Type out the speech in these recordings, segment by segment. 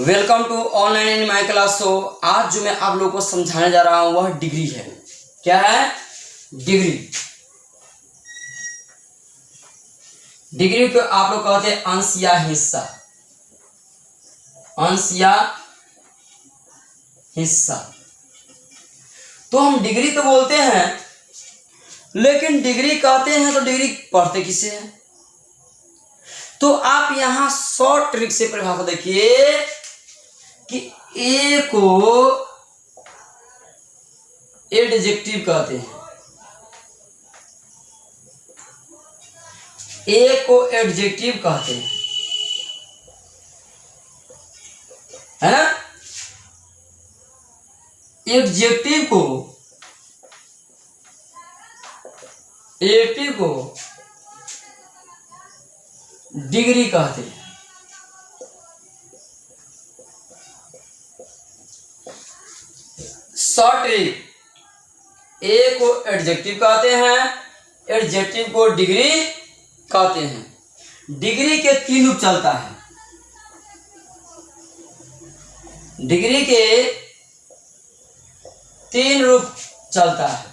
Welcome to online in my class. तो आज जो मैं आप लोगों को समझाने जा रहा हूं वह डिग्री है। क्या है? डिग्री। डिग्री को आप लोग कहते हैं अंश या हिस्सा। अंश या हिस्सा। तो हम डिग्री तो बोलते हैं, लेकिन डिग्री कहते हैं तो डिग्री पढ़ते किसे हैं? तो आप यहां शॉर्ट ट्रिक से परिभाषा देखिए कि ए को एडजेक्टिव कहते हैं। ए को एडजेक्टिव कहते हैं, है ना? एडजेक्टिव को डिग्री कहते हैं। शॉर्ट ट्रिक, ए को एडजेक्टिव कहते हैं, एडजेक्टिव को डिग्री कहते हैं। डिग्री के तीन रूप चलता है। डिग्री के तीन रूप चलता है।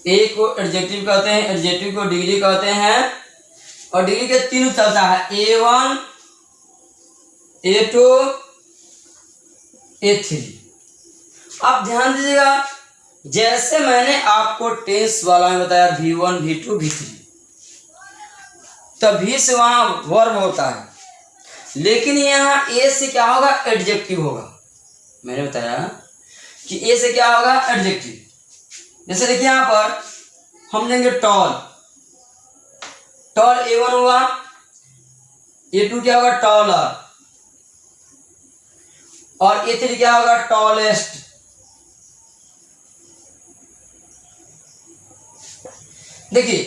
ए को एडजेक्टिव कहते हैं, एडजेक्टिव को डिग्री कहते हैं, और डिग्री के तीन रूप चलता है। A1, A2, A3। आप ध्यान दीजिएगा, जैसे मैंने आपको टेंस वाला में बताया V1, V2, V3, तभी से वहां वर्ब होता है, लेकिन यहाँ ए से क्या होगा? एडजेक्टिव होगा। मैंने बताया कि ए से क्या होगा? एडजेक्टिव। जैसे देखिए यहां पर हम लेंगे टॉल। टॉल A1 हुआ, A2 क्या होगा? टॉलर, और A3 क्या होगा? टॉलेस्ट। देखिए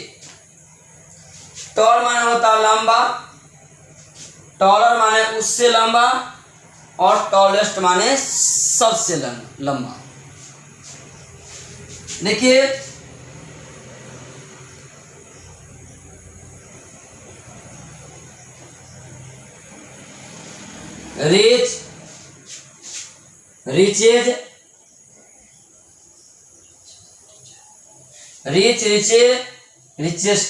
टॉल माने होता लंबा, टॉलर माने उससे लंबा, और टॉलेस्ट माने सबसे लंबा। देखिए रिच, रिचेज, रिच, रिचे, रिचेस्ट।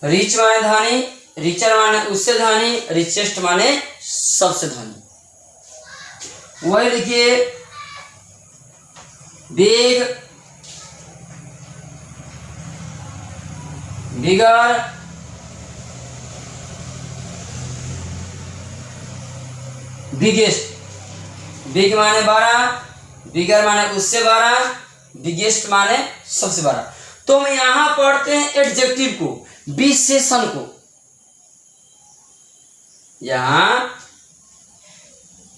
रिच माने धनी, रिचर माने उससे धनी, रिचेस्ट माने सबसे धनी। वही लिखिए बिग, बिगर, बिगेस्ट। बिग माने बड़ा, बिगर माने उससे बड़ा, बिगेस्ट माने सबसे बड़ा। तो हम यहां पढ़ते हैं एडजेक्टिव को, विशेषण को। यहां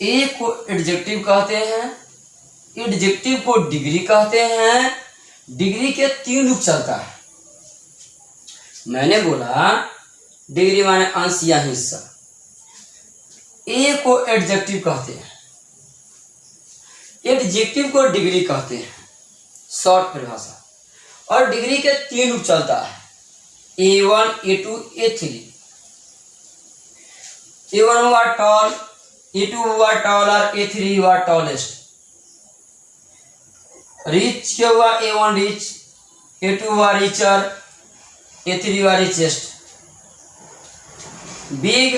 ए को एडजेक्टिव कहते हैं, एडजेक्टिव को डिग्री कहते हैं। डिग्री के तीन रूप चलता है। मैंने बोला डिग्री माने अंश या हिस्सा। ए को एडजेक्टिव कहते हैं, एडजेक्टिव को डिग्री कहते हैं, शॉर्ट परिभाषा। और डिग्री के तीन रूप चलता है, A1, A2, A3। A1 हुआ टॉल, A2 हुआ टॉलर, A3 हुआ टॉलेस्ट। रिच क्या हुआ? A1 रिच, A2 हुआ रिचर, A3 हुआ रिचेस्ट। बिग,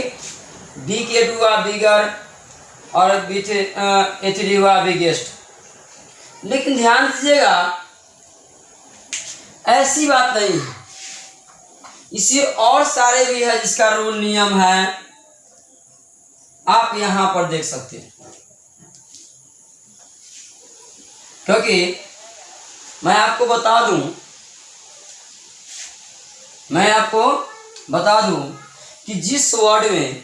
बिग A2 हुआ बिगर, और A3 हुआ बिगेस्ट। लेकिन ध्यान दीजिएगा, ऐसी बात नहीं है, इसी और सारे भी है जिसका रूल नियम है, आप यहां पर देख सकते हैं। क्योंकि मैं आपको बता दूं कि जिस वर्ड में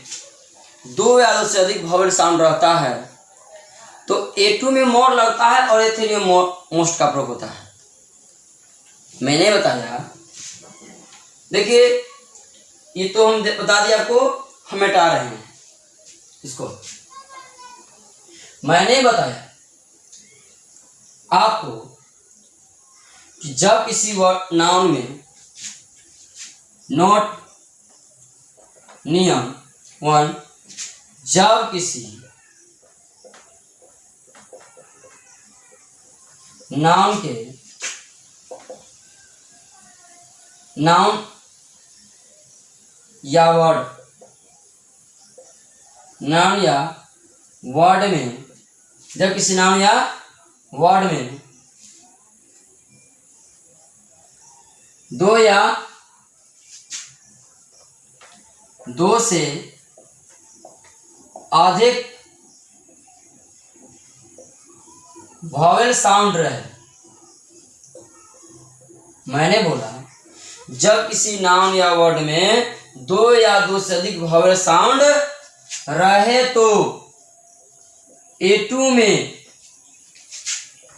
दो या से अधिक वोवेल साउंड रहता है तो A2 में मोर लगता है और A3 में मोस्ट का प्रयोग होता है। मैंने बताया, देखिए ये तो हम बता दिया आपको, हम हटा रहे हैं इसको। मैंने बताया आपको कि जब किसी नाउन में नोट नियम 1, जब किसी नाउन या वर्ड नाउन या वर्ड में, जब किसी नाउन या वर्ड में दो या दो से अधिक वॉवेल साउंड रहे। मैंने बोला जब किसी नाउन या वर्ड में दो या दो से अधिक वॉवेल साउंड रहे तो A2 में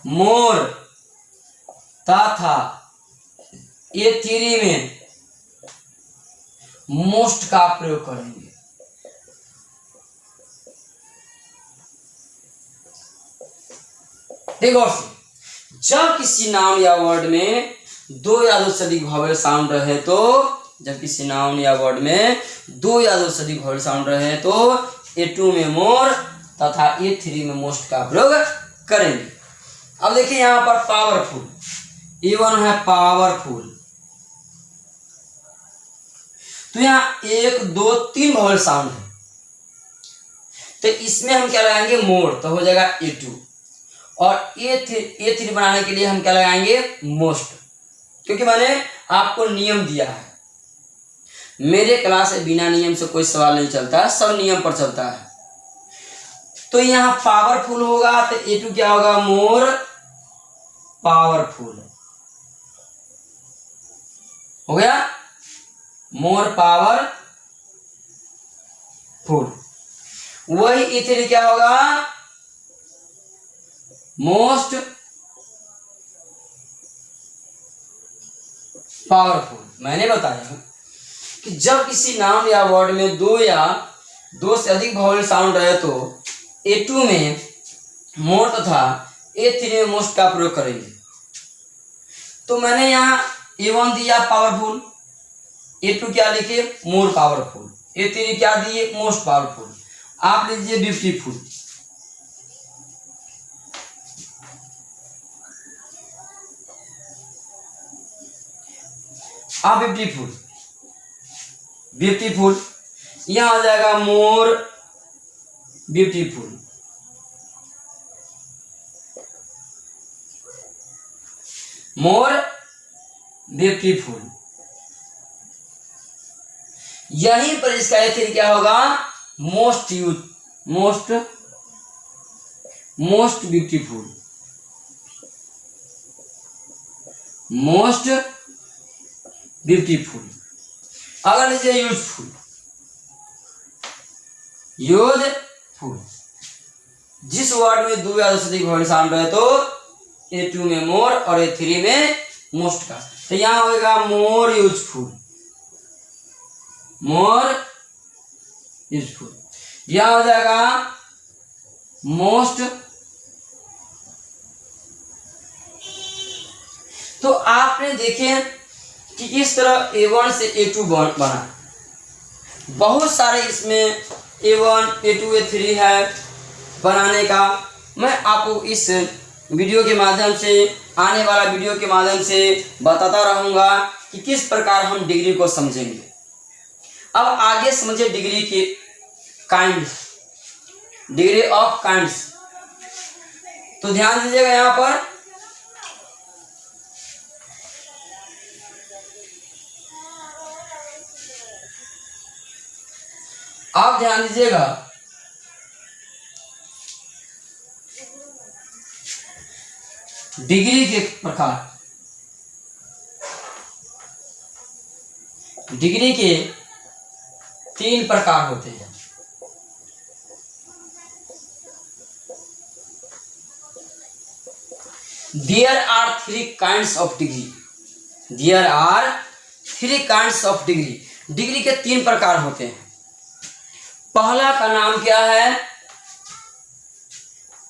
मोर तथा A3 में मोस्ट का प्रयोग करेंगे। देखो जब किसी नाउन या वर्ड में दो या दो से अधिक वॉवेल साउंड रहे तो, जब किसी नाउन या वर्ड में दो या दो से अधिक वॉवेल साउंड रहे तो A2 में मोर तथा A3 में मोस्ट का प्रयोग करेंगे। अब देखिए यहां पर पावरफुल, A1 है पावरफुल, तो यहाँ 1 2 3 वॉवेल साउंड है, तो इसमें हम क्या लगाएंगे मोर, तो हो जाएगा A2, और A3 बनाने के लिए हम क्या लगाएंगे मोस्ट, क्योंकि मैंने आपको नियम दिया है। मेरे क्लास में बिना नियम से कोई सवाल नहीं चलता, सब नियम पर चलता है। तो यहाँ पावरफुल होगा तो A2 क्या होगा मोर पावरफुल हो गया, मोर पावरफुल। वही A3 क्या होगा मोस्ट पावरफुल। मैंने बताया कि जब किसी नाउन या वर्ड में दो या दो से अधिक वॉवेल साउंड रहे तो A2 में मोर तथा A3 में मोस्ट का प्रयोग करेंगे। तो मैंने यहाँ A1 दिया पावरफुल, A2 क्या लिखे मोर पावरफुल, A3 क्या दिए मोस्ट पावरफुल। आप लीजिए ब्यूटीफुल, आप ब्यूटीफुल, ब्यूटीफुल यहां आ जाएगा मोर ब्यूटीफुल, मोर ब्यूटीफुल। यहीं पर इसका A3 क्या होगा most use, most beautiful, most beautiful. अगर लीजिए यूजफुल, यूजफुल जिस वर्ड में दो या दो से अधिक वॉवेल साउंड रहे तो A2 में मोर और A3 में मोस्ट का, तो यहां होगा मोर यूजफुल, मोर यूजफुल। यह हो जाएगा मोस्ट। तो आपने देखे कि इस तरह A1 से A2 बना, बहुत सारे इसमें A1 A2 A3 है बनाने का। मैं आपको इस वीडियो के माध्यम से, आने वाला वीडियो के माध्यम से बताता रहूँगा कि किस प्रकार हम डिग्री को समझेंगे। अब आगे समझे डिग्री के काइंड, डिग्री ऑफ काइंड्स। तो ध्यान दीजिएगा यहाँ पर आप ध्यान दीजिएगा, डिग्री के प्रकार, डिग्री के 3 प्रकार होते हैं। There are 3 kinds of degree, there are 3 kinds of degree। Degree के 3 प्रकार होते हैं। पहला का नाम क्या है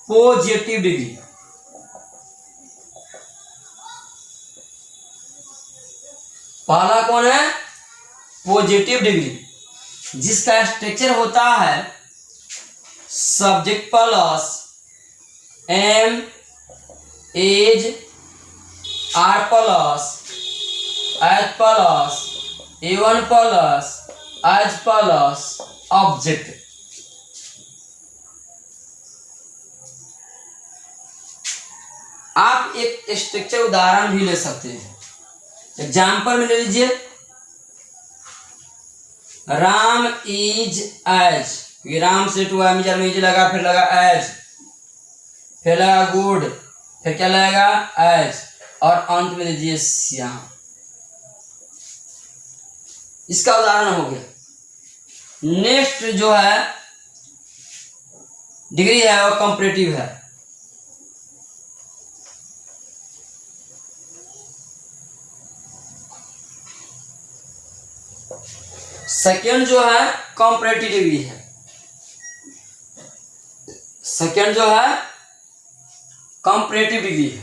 पॉजिटिव डिग्री। पहला कौन है? पॉजिटिव डिग्री, जिसका स्ट्रक्चर होता है subject plus M as R plus H plus A1 plus H plus object. आप एक स्ट्रक्चर उदाहरण भी ले सकते हैं। एग्जाम्पल में ले लीजिए, राम इज एज, राम से टू एम में इज लगा, फिर लगा एज, फिर लगा गुड, फिर क्या लगेगा? एज, और अंत में लीजिए श्याम। इसका उदाहरण हो गया। नेक्स्ट जो है डिग्री है वो कंपैरेटिव है। सेकेंड जो है कंपैरेटिव डिग्री है। सेकेंड जो है कंपैरेटिव डिग्री है,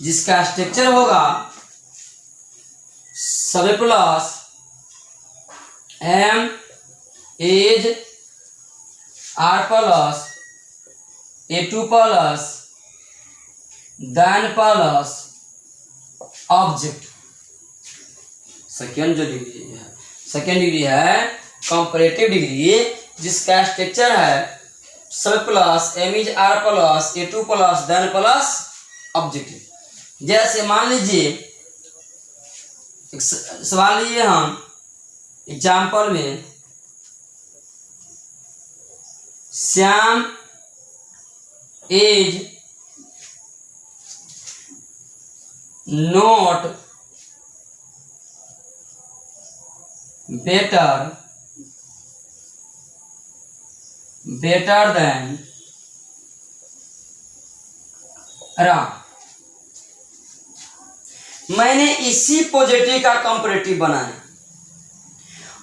जिसका स्ट्रक्चर होगा sub plus M as R plus A2 plus than plus object. Second जो डिग्री है, सेकेंड डिग्री है कंपैरेटिव डिग्री, जिसका स्ट्रक्चर है sub plus M is are plus A2 plus than plus object. जैसे मान लीजिए एक सवाल लिए हम एग्जाम्पल में, Shyam is not better than Ram. मैंने इसी पॉजिटिव का कंपैरेटिव बनाया।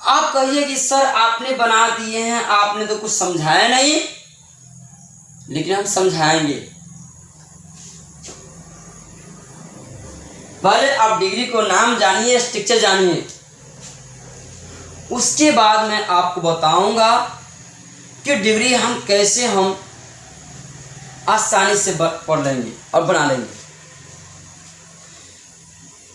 आप कहिए कि सर आपने बना दिए हैं, आपने तो कुछ समझाया नहीं, लेकिन हम समझाएंगे। पहले आप डिग्री को नाम जानिए, स्ट्रक्चर जानिए, उसके बाद मैं आपको बताऊंगा कि डिग्री हम कैसे हम आसानी से पढ़ लेंगे और बना लेंगे।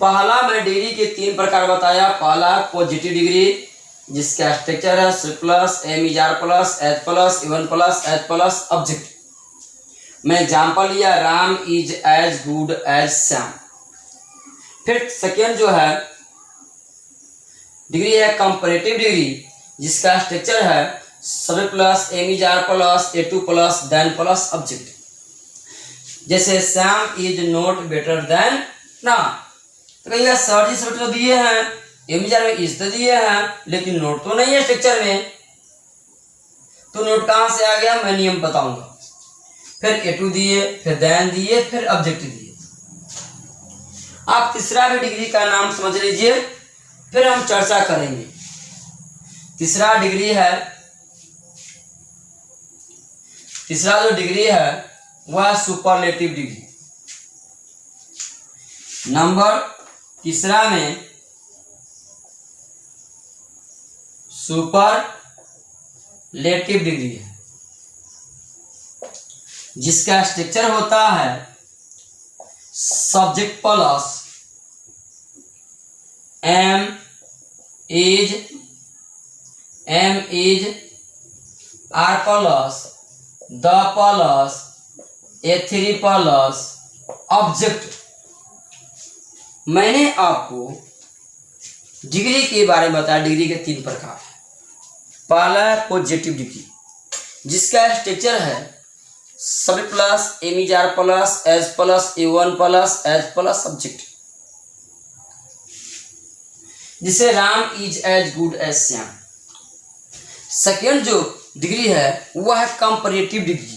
पहला मैं डिग्री के 3 प्रकार बताया। पहला पॉजिटिव डिग्री, जिसका स्ट्रक्चर है C plus M is are plus H plus A1 plus H plus object. मैं एग्जाम्पल लिया, Ram is as good as Shyam. फिर सेकेंड जो है डिग्री है कंपैरेटिव डिग्री, जिसका स्ट्रक्चर है sub plus M is are plus A2 plus than plus object. जैसे Shyam is not better than Ram, तो कहिएगा सर जी सब तो दिए हैं, एम इज आर में इज तो दिए हैं, लेकिन नोट तो नहीं है स्ट्रक्चर में, तो नोट कहाँ से आ गया? मैं नियम बताऊंगा। फिर ए2 दिए, फिर देन दिए, फिर ऑब्जेक्ट दिए। आप तीसरा भी डिग्री का नाम समझ लीजिए, फिर हम चर्चा करेंगे। तीसरा डिग्री है, तीसरा जो डिग्री है वह सुपरलेटिव डिग्री। नंबर तीसरा में सुपरलेटिव डिग्री है, जिसका स्ट्रक्चर होता है subject plus M is are plus the plus ए3 प्लस ऑब्जेक्ट। मैंने आपको डिग्री के बारे में बताया। डिग्री के 3 प्रकार है। पहला है पॉजिटिव डिग्री, जिसका स्ट्रक्चर है sub plus M is are plus H plus A1 plus H plus object. जिसे Ram is as good as Shyam. Second जो डिग्री है वह है कंपैरेटिव डिग्री।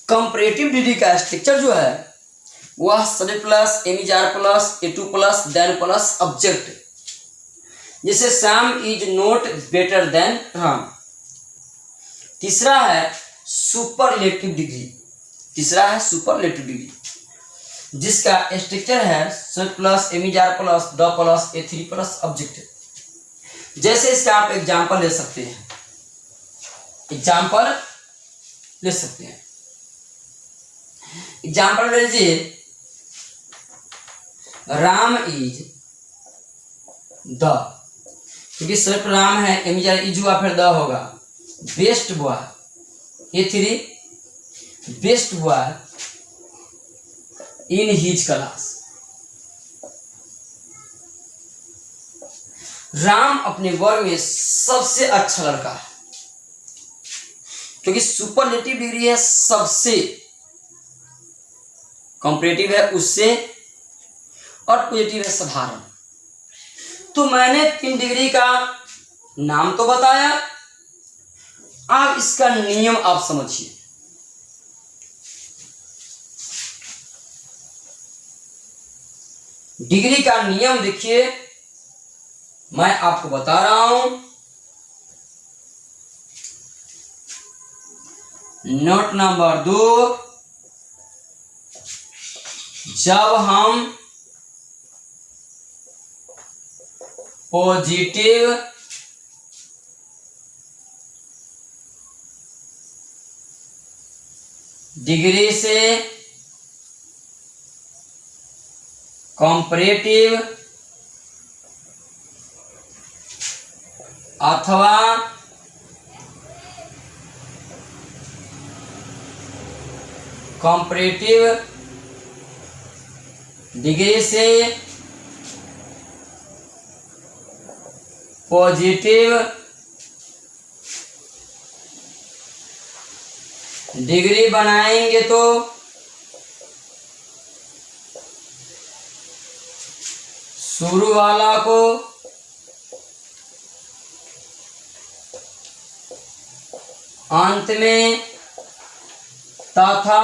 कंपैरेटिव डिग्री का स्ट्रक्चर जो है वह sub plus M is are plus A2 plus than plus object. जैसे Shyam is not better than Ram. तीसरा है सुपरलेटिव डिग्री। तीसरा है सुपरलेटिव डिग्री, जिसका स्ट्रक्चर है such plus am is are plus the plus ए3 प्लस ऑब्जेक्टिव। जैसे इसका आप एग्जाम्पल ले सकते हैं, एग्जाम्पल ले सकते हैं। एग्जाम्पल ले लीजिए, राम इज द, क्योंकि सिर्फ राम है, एमिजार इज हुआ फिर द होगा, best boy A3 best boy in his class. Ram अपने वर्ग में सबसे अच्छा लड़का है, क्योंकि सुपरलेटिव डिग्री है सबसे, कंपैरेटिव है उससे, और पॉजिटिव है साधारण। तो मैंने 3 डिग्री का नाम तो बताया, अब इसका नियम आप समझिए। डिग्री का नियम देखिए, मैं आपको बता रहा हूं। नोट नंबर 2, जब हम पॉजिटिव डिग्री से कंपैरेटिव अथवा कंपैरेटिव डिग्री से पॉजिटिव डिग्री बनाएंगे तो शुरू वाला को अंत में तथा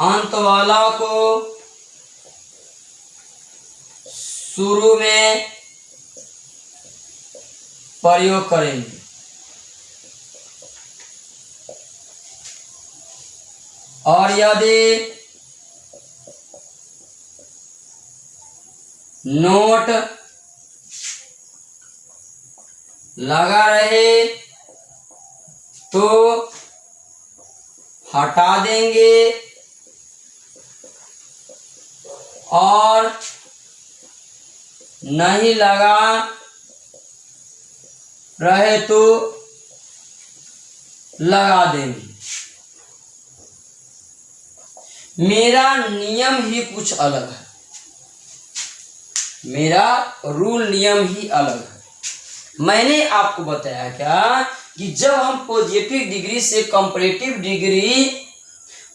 अंत वाला को शुरू में प्रयोग करेंगे। और यदि नोट लगा रहे तो हटा देंगे, और नहीं लगा रहे तो लगा देंगे। मेरा नियम ही कुछ अलग है, मेरा रूल नियम ही अलग है। मैंने आपको बताया क्या कि जब हम पॉजिटिव डिग्री से कंपैरेटिव डिग्री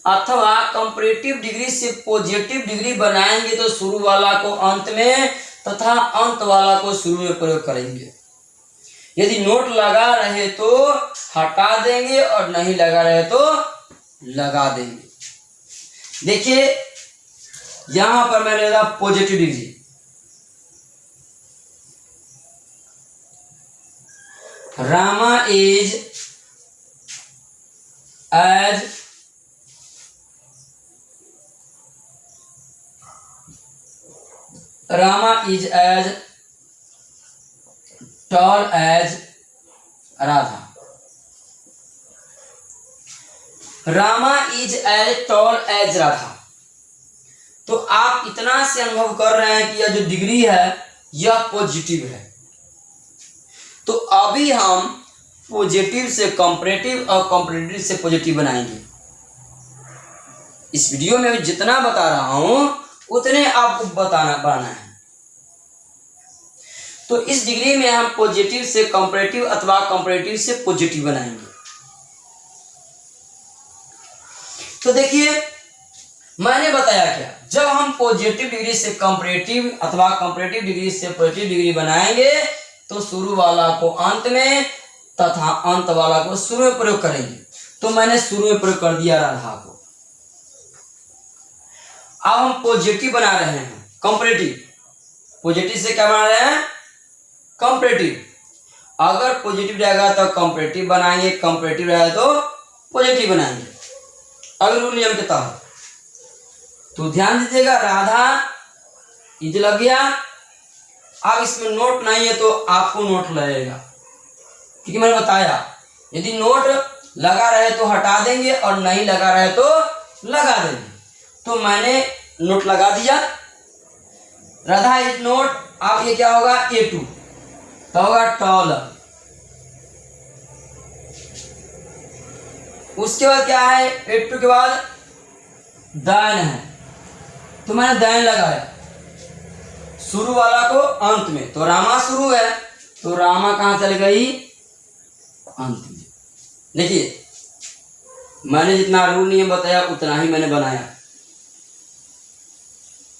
अथवा कंपैरेटिव डिग्री से पॉजिटिव डिग्री बनाएंगे तो शुरू वाला को अंत में तथा अंत वाला को शुरू में प्रयोग करेंगे। यदि नोट लगा रहे तो हटा देंगे और नहीं लगा रहे तो लगा देंगे। देखिए यहां पर मैंने लिखा positive degree, Rama is as tall as Radha. Rama is as tall as Radha. तो आप इतना से अनुभव कर रहे हैं कि यह जो डिग्री है यह पॉजिटिव है। तो अभी हम पॉजिटिव से कंपैरेटिव और कंपैरेटिव से पॉजिटिव बनाएंगे। इस वीडियो में जितना बता रहा हूं उतने आपको बनाना है। तो इस डिग्री में हम पॉजिटिव से कंपैरेटिव अथवा कंपैरेटिव से पॉजिटिव बनाएंगे। तो देखिए मैंने बताया क्या, जब हम पॉजिटिव डिग्री से कंपैरेटिव अथवा कंपैरेटिव डिग्री से पॉजिटिव डिग्री बनाएंगे तो शुरू वाला को अंत में तथा अंत वाला को शुरू में प्रयोग करेंगे। तो मैंने शुरू में प्रयोग कर दिया राधा को। अब हम पॉजिटिव बना रहे हैं कंपैरेटिव, पॉजिटिव से क्या बना रहे हैं कंपैरेटिव। अगर पॉजिटिव रहेगा तो कंपैरेटिव बनाएंगे, कंपैरेटिव रहेगा तो पॉजिटिव बनाएंगे अगर रूल नियम के तहत। तो ध्यान दीजिएगा, राधा इज लग गया। अब इसमें नोट नहीं है तो आपको नोट लगेगा, क्योंकि मैंने बताया यदि नोट लगा रहे तो हटा देंगे और नहीं लगा रहे तो लगा देंगे। तो मैंने नोट लगा दिया, राधा इज नोट। अब ये क्या होगा, A2 तो होगा टॉलर। उसके बाद क्या है, A2 के बाद दान है, तो मैंने दान लगाया शुरू वाला को अंत में। तो रामा शुरू है तो रामा कहां चल गई, अंत में। देखिए मैंने जितना रूल नियम बताया उतना ही मैंने बनाया।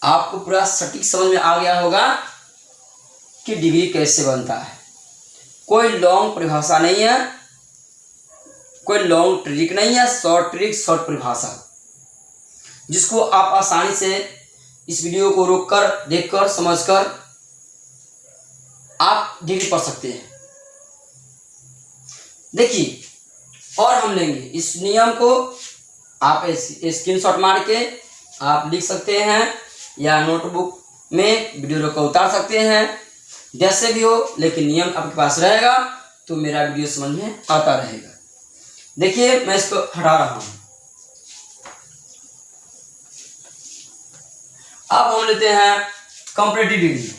आपको पूरा सटीक समझ में आ गया होगा कि डिग्री कैसे बनता है। कोई लॉन्ग परिभाषा नहीं है, कोई लॉन्ग ट्रिक नहीं है, शॉर्ट ट्रिक शॉर्ट परिभाषा, जिसको आप आसानी से इस वीडियो को रोककर देखकर समझकर आप डिग्री पढ़ सकते हैं। देखिए और हम लेंगे इस नियम को, आप स्क्रीनशॉट मार के आप लिख सकते हैं या नोटबुक में वीडियो रोक कर उतार सकते हैं, जैसे भी हो, लेकिन नियम आपके पास रहेगा तो मेरा वीडियो समझ में आता रहेगा। देखिए मैं इसको हटा रहा हूं। अब हम लेते हैं comparative degree.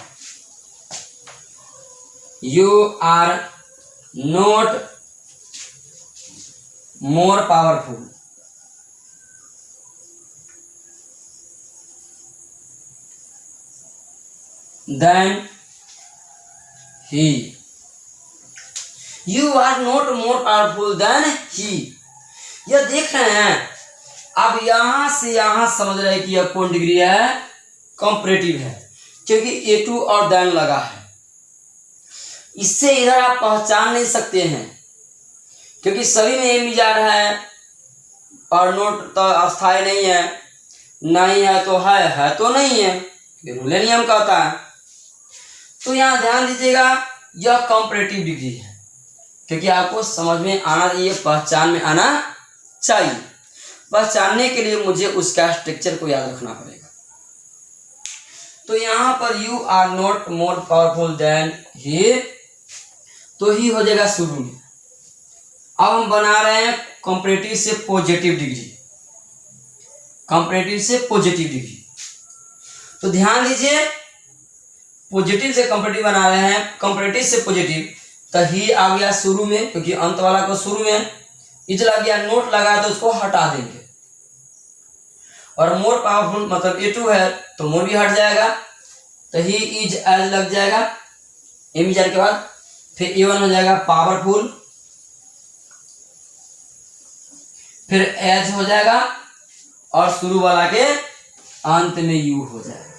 You are not more powerful than he. You are not more powerful than he. यह देख रहे हैं, अब यहां से यहां समझ रहे हैं कि यह कौन डिग्री है, कंपैरेटिव है, क्योंकि A2 और देन लगा है। इससे इधर आप पहचान नहीं सकते हैं, क्योंकि सभी में एम जा रहा है और नोट तो अस्थायी नहीं है, नहीं है तो है तो नहीं है, ये रूल नियम का होता है। तो यहाँ ध्यान दीजिएगा, यह कंपैरेटिव डिग्री है, क्योंकि आपको समझ में आना चाहिए, पहचान में आना चाहिए। पहचानने के लिए मुझे उसका स्ट्रक्चर को याद रखना पड़ेगा। तो यहाँ पर you are not more powerful than he, तो ही हो जाएगा शुरू में। अब हम बना रहे हैं कंपैरेटिव से पॉजिटिव डिग्री, कंपैरेटिव से पॉजिटिव डिग्री। तो ध्यान दीजिए, पॉजिटिव से कंपैरेटिव बना रहे हैं, कंपैरेटिव से पॉजिटिव, तो ही आ गया शुरू में, क्योंकि अंत वाला को शुरू में इज लग गया, नोट लगा तो उसको हटा देंगे। और मोर पावरफुल मतलब A2 है तो मोर भी हट जाएगा, तो ही इज एज लग जाएगा, एम जाने के बाद फिर A1 हो जाएगा पावरफुल, फिर एज हो जाएगा और शुरू वाला के अंत में यू हो जाएगा।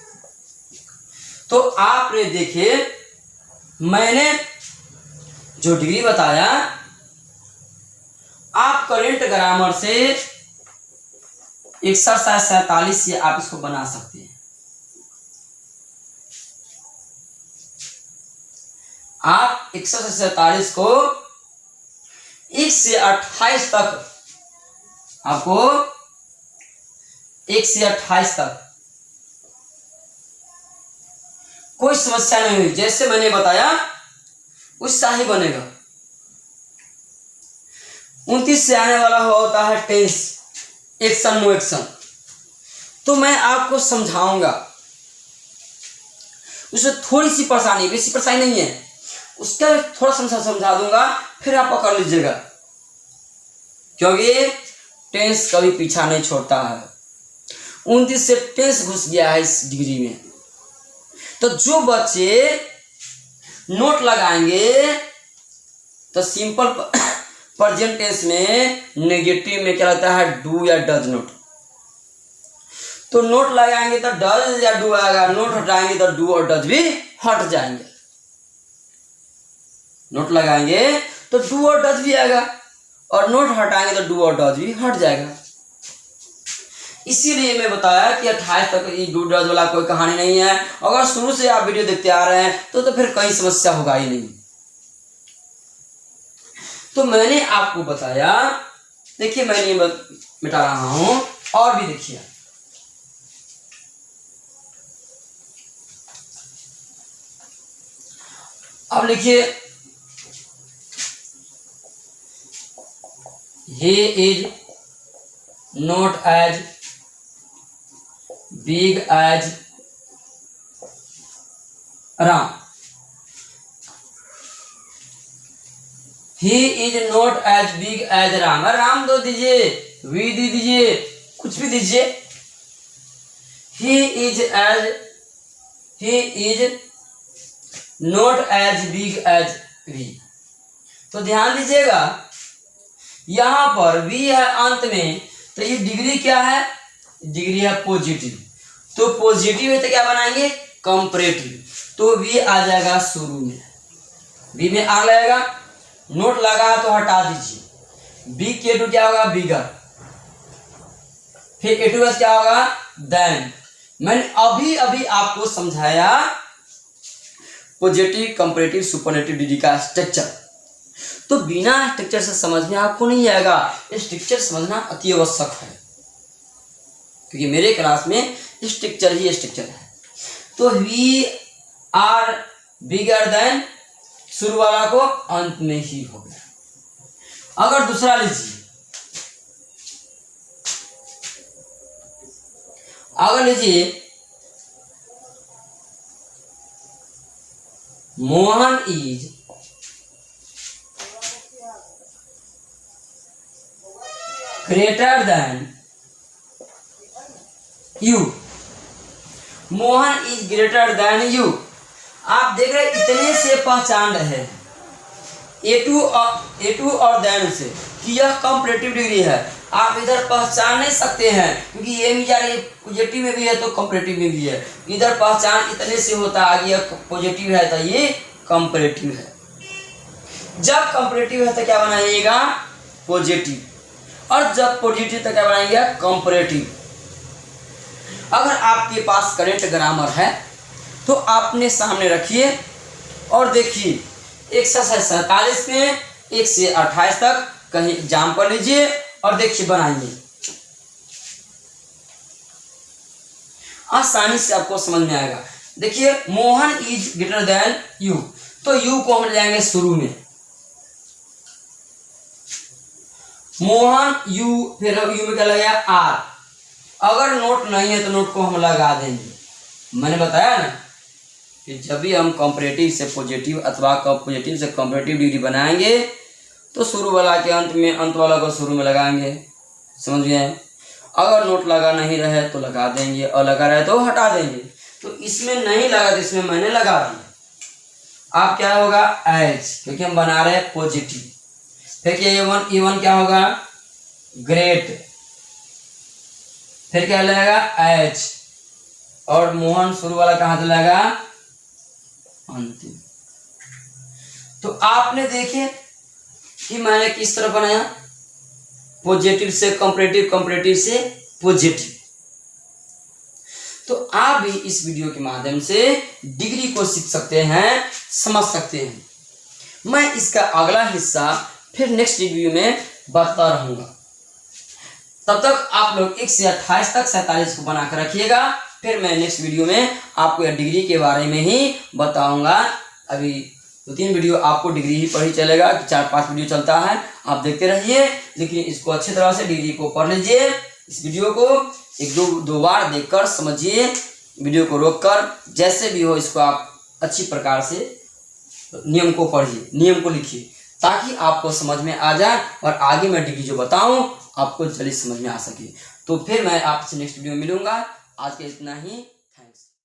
तो आपने देखिए मैंने जो डिग्री बताया, आप करेंट ग्रामर से एक्सरसाइज 47 से आप इसको बना सकते हैं। आप एक्सरसाइज 47 को 1 से 28 तक, आपको 1 से 28 तक कोई समस्या नहीं हुई, जैसे मैंने बताया उससा ही बनेगा। 29 से आने वाला होता है टेंस, एक्शन नो एक्शन, तो मैं आपको समझाऊंगा, उसमें थोड़ी सी परेशानी, बेसी परेशानी नहीं है, उसका थोड़ा समझा दूंगा, फिर आप पकड़ लीजिएगा, क्योंकि टेंस कभी पीछा नहीं छोड़ता है। 29 से टेंस घुस गया है इस डिग्री में। तो जो बच्चे नोट लगाएंगे तो सिंपल प्रेजेंट टेंस में नेगेटिव में क्या रहता है, डू या डज नॉट। तो नोट लगाएंगे तो डज या डू आएगा, नोट हटाएंगे तो डू और डज भी हट जाएंगे। नोट लगाएंगे तो डू और डज भी आएगा और नोट हटाएंगे तो डू और डज भी हट जाएगा। इसीलिए मैं बताया कि 28 तक ये डू डज वाला कोई कहानी नहीं है। अगर शुरू से आप वीडियो देखते आ रहे हैं तो फिर कहीं समस्या होगा ही नहीं। तो मैंने आपको बताया, देखिए मैंने मिटा रहा हूं, और भी देखिए, अब लिखिए, he is not as big as Ram. He is not as big as Ram. Ram दो दीजिए, वी दे दीजिए, कुछ भी दीजिए। He is not as big as we. तो ध्यान दीजिएगा, यहां पर v है अंत में, तो ये डिग्री क्या है, डिग्री है पॉजिटिव, तो पॉजिटिव है तो क्या बनाएंगे, कंपैरेटिव, तो v आ जाएगा शुरू में, v में आ लगेगा, नोट लगा है तो हटा दीजिए, b के टू क्या होगा, बिगर, फिर ए टू क्या होगा, देन। मैंने अभी अभी आपको समझाया पॉजिटिव, कंपैरेटिव, सुपरलेटिव डिग्री का स्ट्रक्चर, तो बिना स्ट्रक्चर से समझ में आपको नहीं आएगा, स्ट्रक्चर समझना अति आवश्यक है, क्योंकि मेरे क्लास में स्ट्रक्चर ही स्ट्रक्चर है। तो वी आर बिगर देन, शुरू वाला को अंत में ही हो गया। अगर दूसरा लीजिए, अगर लीजिए Mohan is greater than you, Mohan is greater than you. आप देख रहे इतने से पहचान रहे हैं ए टू और देन से कि यह कंपैरेटिव डिग्री है। आप इधर पहचान नहीं सकते हैं, क्योंकि ये भी जा रही पॉजिटिव में भी है तो कंपैरेटिव में भी है, इधर पहचान इतने से होता है, ये पॉजिटिव है तो ये कंपैरेटिव है। जब कंपैरेटिव है तो क्या बनाइएगा, पॉजिटिव, और जब पॉजिटिव तो क्या बनाएंगे, कंपैरेटिव। अगर आपके पास करेक्ट ग्रामर है तो आपने सामने रखिए और देखिए एक्सरसाइज 47 में 1 से 28 तक कहीं एग्जाम पर लीजिए और देखिए बनाइए, आसानी से आपको समझ में आएगा। देखिए Mohan is greater than you, तो यू को हम ले जाएंगे शुरू में, मोहन यू, फिर यू में क्या लगेगा, आर। अगर नोट नहीं है तो नोट को हम लगा देंगे। मैंने बताया ना कि जब भी हम कंपैरेटिव से पॉजिटिव अथवा पॉजिटिव से कंपैरेटिव डिग्री बनाएंगे तो शुरू वाला के अंत में, अंत वाला को शुरू में लगाएंगे, समझ गए। अगर नोट लगा नहीं रहे तो लगा देंगे, और लगा रहे तो हटा देंगे। तो इसमें नहीं लगा तो इसमें मैंने लगा दिया। आप क्या होगा, एच, क्योंकि हम बना रहे हैं पॉजिटिव। फिर क्या ए वन क्या होगा, ग्रेट, फिर क्या लगेगा, एच, और मोहन शुरू वाला कहां से लगेगा, अंतिम। तो आपने देखे कि मैंने किस तरह बनाया, पॉजिटिव से कंपैरेटिव, कंपैरेटिव से पॉजिटिव। तो आप भी इस वीडियो के माध्यम से डिग्री को सीख सकते हैं, समझ सकते हैं। मैं इसका अगला हिस्सा फिर नेक्स्ट वीडियो में बताता रहूंगा। तब तक आप लोग 1 से 28 तक 47 को बनाकर रखिएगा। फिर मैं नेक्स्ट वीडियो में आपको यह डिग्री के बारे में ही बताऊंगा। अभी 2-3 वीडियो आपको डिग्री ही पढ़ी चलेगा, 4-5 वीडियो चलता है, आप देखते रहिए। लेकिन इसको अच्छी तरह से डिग्री को पढ़ लीजिए। इस वीडियो को 1-2 बार देखकर समझिए, वीडियो को रोककर जैसे भी हो इसको आप अच्छी प्रकार से नियम को पढ़िए, नियम को लिखिए, ताकि आपको समझ में आ जाए और आगे मैं डिग्री जो बताऊं आपको जल्दी समझ में आ सके। तो फिर मैं आपसे नेक्स्ट वीडियो में मिलूंगा। आज के इतना ही।